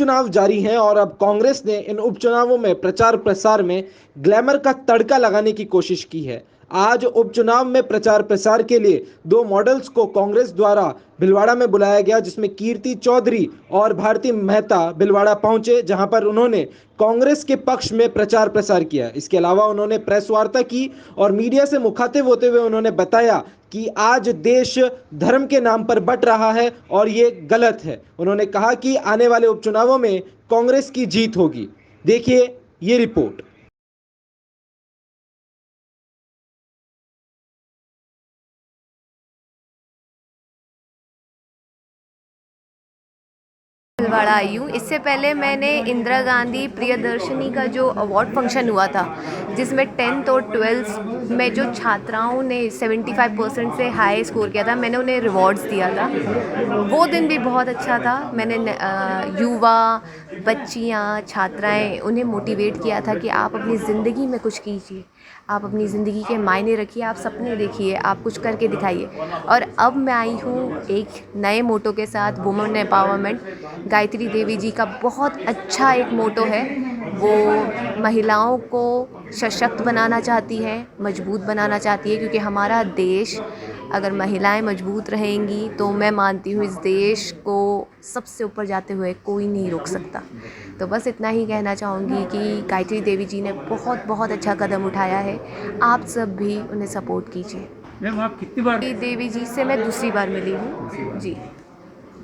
उपचुनाव जारी हैं और अब कांग्रेस ने इन उपचुनावों में प्रचार प्रसार में ग्लैमर का तड़का लगाने की कोशिश की है। आज उपचुनाव में प्रचार प्रसार के लिए दो मॉडल्स को कांग्रेस द्वारा भिलवाड़ा में बुलाया गया, जिसमें कीर्ति चौधरी और भारती मेहता भिलवाड़ा पहुंचे, जहां पर उन्होंने कांग्रेस के पक्ष में प्रचार प्रसार किया। इसके अलावा उन्होंने प्रेस वार्ता की और मीडिया से मुखातिब होते हुए उन्होंने बताया कि आज देश धर्म के नाम पर बंट रहा है और ये गलत है। उन्होंने कहा कि आने वाले उपचुनावों में कांग्रेस की जीत होगी। देखिए ये रिपोर्ट। भिलवाड़ा आई हूँ। इससे पहले मैंने इंदिरा गांधी प्रियदर्शनी का जो अवार्ड फंक्शन हुआ था, जिसमें 10th और 12th में जो छात्राओं ने 75% से हाई स्कोर किया था, मैंने उन्हें रिवॉर्ड्स दिया था। वो दिन भी बहुत अच्छा था। मैंने युवा बच्चियाँ, छात्राएँ, उन्हें मोटिवेट किया था कि आप अपनी ज़िंदगी में कुछ कीजिए, आप अपनी ज़िंदगी के मायने रखिए, आप सपने देखिए, आप कुछ करके दिखाइए। और अब मैं आई हूँ एक नए मोटो के साथ, वुमेन एम्पावरमेंट। गायत्री देवी जी का बहुत अच्छा एक मोटो है। वो महिलाओं को सशक्त बनाना चाहती है, मजबूत बनाना चाहती है, क्योंकि हमारा देश, अगर महिलाएं मजबूत रहेंगी तो मैं मानती हूँ इस देश को सबसे ऊपर जाते हुए कोई नहीं रोक सकता। तो बस इतना ही कहना चाहूँगी कि गायत्री देवी जी ने बहुत बहुत अच्छा कदम उठाया है। आप सब भी उन्हें सपोर्ट कीजिए। मैम, आप कितनी बार देवी जी से मैं दूसरी बार मिली हूँ जी।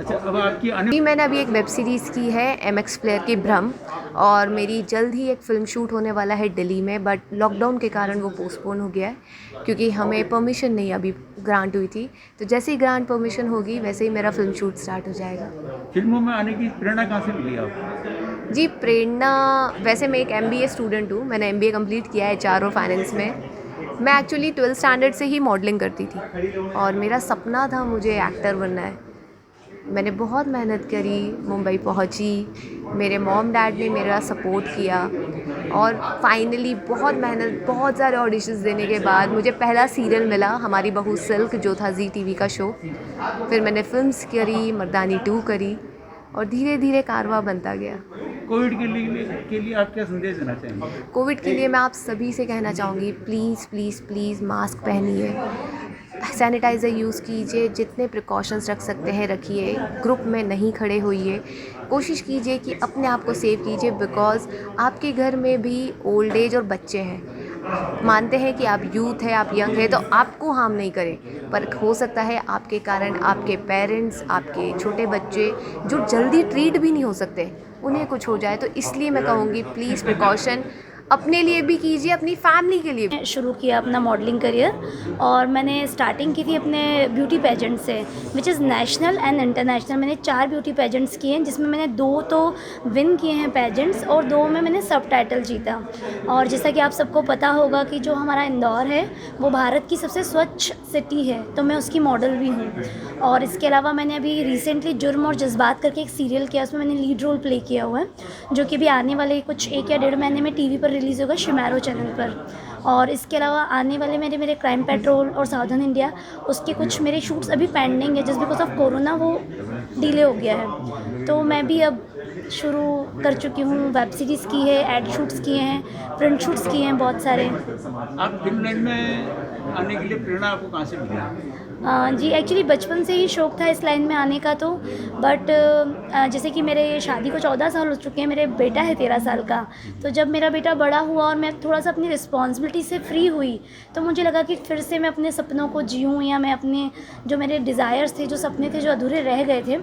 अच्छा, अब आपकी जी, मैंने अभी एक वेब सीरीज़ की है MX प्लेयर की भ्रम, और मेरी जल्द ही एक फ़िल्म शूट होने वाला है दिल्ली में, बट लॉकडाउन के कारण वो पोस्टपोन हो गया है, क्योंकि हमें परमिशन नहीं अभी ग्रांट हुई थी। तो जैसे ही ग्रांट परमिशन होगी वैसे ही मेरा फ़िल्म शूट स्टार्ट हो जाएगा। फिल्मों में आने की प्रेरणा कहाँ से मिली आपको? जी, प्रेरणा, वैसे मैं एक MBA स्टूडेंट हूँ। मैंने MBA कंप्लीट किया है HR और फाइनेंस में। मैं एक्चुअली 12th स्टैंडर्ड से ही मॉडलिंग करती थी और मेरा सपना था मुझे एक्टर बनना है। मैंने बहुत मेहनत करी, मुंबई पहुंची, मेरे मॉम डैड ने मेरा सपोर्ट किया और फाइनली बहुत मेहनत, बहुत सारे ऑडिशंस देने के बाद मुझे पहला सीरियल मिला, हमारी बहू सिल्क, जो था जी TV का शो। फिर मैंने फिल्म्स करी, मर्दानी 2 करी और धीरे धीरे कारवां बनता गया। कोविड के लिए आप क्या संदेश देना चाहेंगे? कोविड के लिए मैं आप सभी से कहना चाहूँगी, प्लीज़ प्लीज़ प्लीज़ मास्क पहनिए, सैनिटाइज़र यूज़ कीजिए, जितने प्रिकॉशंस रख सकते हैं रखिए, ग्रुप में नहीं खड़े होइए, कोशिश कीजिए कि अपने आप को सेव कीजिए, बिकॉज़ आपके घर में भी ओल्ड एज और बच्चे हैं। मानते हैं कि आप यूथ है, आप यंग है, तो आपको हार्म नहीं करें, पर हो सकता है आपके कारण आपके पेरेंट्स, आपके छोटे बच्चे जो जल्दी ट्रीट भी नहीं हो सकते, उन्हें कुछ हो जाए। तो इसलिए मैं कहूँगी प्लीज़ प्रिकॉशन अपने लिए भी कीजिए, अपनी फैमिली के लिए भी। शुरू किया अपना मॉडलिंग करियर और मैंने स्टार्टिंग की थी अपने ब्यूटी पेजेंट से, which is national and international. मैंने 4 ब्यूटी पेजेंट्स किए हैं, जिसमें मैंने 2 तो विन किए हैं पेजेंट्स और 2 में मैंने सब टाइटल जीता। और जैसा कि आप सबको पता होगा कि जो हमारा इंदौर है वो भारत की सबसे स्वच्छ सिटी है, तो मैं उसकी मॉडल भी हूँ। और इसके अलावा मैंने अभी रिसेंटली जुर्म और जज्बात करके एक सीरियल किया, उसमें मैंने लीड रोल प्ले किया हुआ है, जो कि भी आने वाले कुछ 1 या 1.5 महीने में TV पर रिलीज़ होगा, शिमारो चैनल पर। और इसके अलावा आने वाले मेरे क्राइम पेट्रोल और सावधान इंडिया, उसके कुछ मेरे शूट्स अभी पेंडिंग है, जस्ट बिकॉज ऑफ कोरोना वो डिले हो गया है। तो मैं भी अब शुरू कर चुकी हूँ, वेब सीरीज़ की है, एड शूट्स किए हैं, प्रिंट शूट्स किए हैं बहुत सारे। आप फिल्म लाइन में आने के लिए प्रेरणा आपको कहाँ से मिली? जी, एक्चुअली बचपन से ही शौक़ था इस लाइन में आने का, तो बट जैसे कि मेरे शादी को 14 साल हो चुके हैं, मेरे बेटा है 13 साल का। तो जब मेरा बेटा बड़ा हुआ और मैं थोड़ा सा अपनी रिस्पॉन्सिबिलिटी से फ्री हुई, तो मुझे लगा कि फिर से मैं अपने सपनों को जीऊँ, या मैं अपने जो मेरे डिज़ायर्स थे, जो सपने थे जो अधूरे रह गए थे,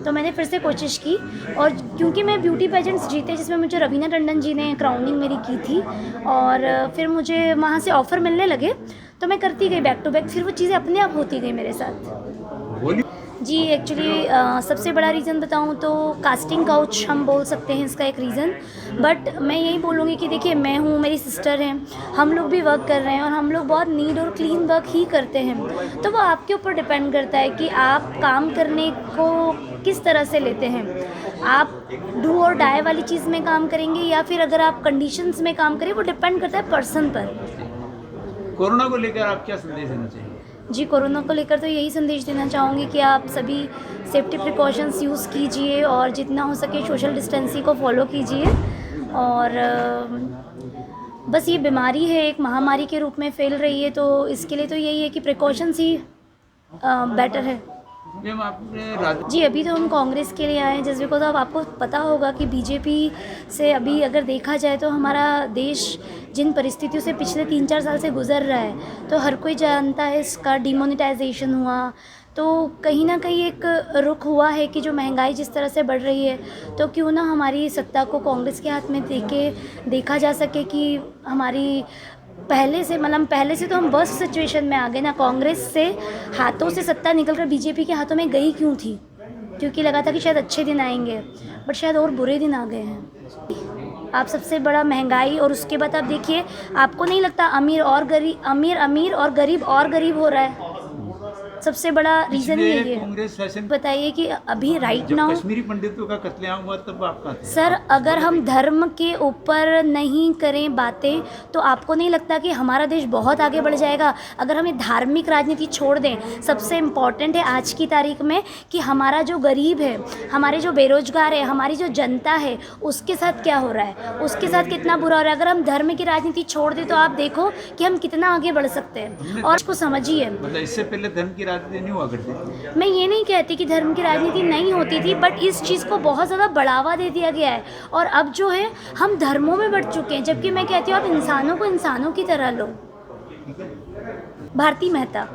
तो मैंने फिर से कोशिश की। और क्योंकि मैं ब्यूटी पेजेंट्स जीते, जिसमें मुझे रवीना टंडन जी ने क्राउनिंग मेरी की थी, और फिर मुझे वहाँ से ऑफ़र मिलने लगे, तो मैं करती गई बैक टू बैक, फिर वो चीज़ें अपने आप होती गई मेरे साथ। जी, एक्चुअली सबसे बड़ा रीज़न बताऊँ तो कास्टिंग काउच हम बोल सकते हैं इसका एक रीज़न। बट मैं यही बोलूँगी कि देखिए, मैं हूँ, मेरी सिस्टर हैं, हम लोग भी वर्क कर रहे हैं और हम लोग बहुत नीट और क्लीन वर्क ही करते हैं। तो वो आपके ऊपर डिपेंड करता है कि आप काम करने को किस तरह से लेते हैं। आप डू और डाई वाली चीज़ में काम करेंगे, या फिर अगर आप कंडीशंस में काम करें, वो डिपेंड करता है पर्सन पर। कोरोना को लेकर आप क्या संदेश देना चाहिए? जी, कोरोना को लेकर तो यही संदेश देना चाहूँगी कि आप सभी सेफ्टी प्रिकॉशंस यूज़ कीजिए और जितना हो सके सोशल डिस्टेंसिंग को फॉलो कीजिए। और बस ये बीमारी है, एक महामारी के रूप में फैल रही है, तो इसके लिए तो यही है कि प्रिकॉशंस ही बेटर है। मैम आपने जी, अभी तो हम कांग्रेस के लिए आए हैं जस्ट बिकॉज अब आपको पता होगा कि बीजेपी से अभी अगर देखा जाए तो हमारा देश जिन परिस्थितियों से पिछले 3-4 साल से गुजर रहा है, तो हर कोई जानता है इसका डिमोनेटाइजेशन हुआ, तो कहीं ना कहीं एक रुख हुआ है कि जो महंगाई जिस तरह से बढ़ रही है, तो क्यों ना हमारी सत्ता को कांग्रेस के हाथ में देखा जा सके कि हमारी पहले से तो हम वर्स्ट सिचुएशन में आ गए ना। कांग्रेस से हाथों से सत्ता निकलकर बीजेपी के हाथों में गई क्यों थी? क्योंकि लगा था कि शायद अच्छे दिन आएंगे, बट शायद और बुरे दिन आ गए हैं। आप सबसे बड़ा महंगाई, और उसके बाद आप देखिए, आपको नहीं लगता अमीर और गरीब हो रहा है? सबसे बड़ा रीज़न यही है। कांग्रेस शासन बताइए कि अभी राइट जब नाउ कश्मीरी पंडितों का कत्लेआम हुआ तब आपका सर, अगर हम धर्म के ऊपर नहीं करें बातें तो आपको नहीं लगता कि हमारा देश बहुत आगे बढ़ जाएगा? अगर हम ये धार्मिक राजनीति छोड़ दें, सबसे इम्पॉर्टेंट है आज की तारीख में कि हमारा जो गरीब है, हमारे जो बेरोजगार है, हमारी जो जनता है, उसके साथ क्या हो रहा है, उसके साथ कितना बुरा हो रहा है। अगर हम धर्म की राजनीति छोड़ दें तो आप देखो कि हम कितना आगे बढ़ सकते हैं। और इसको समझिए, मतलब इससे पहले धर्म की राजनीति नहीं हुआ करती। मैं ये नहीं कहती कि धर्म की राजनीति नहीं होती थी, बट इस चीज़ को बहुत ज़्यादा बढ़ावा दे दिया गया है और अब जो है हम धर्मों में बढ़ चुके हैं, जबकि मैं कहती हूँ आप इंसानों को इंसानों की तरह लो। भारती मेहता।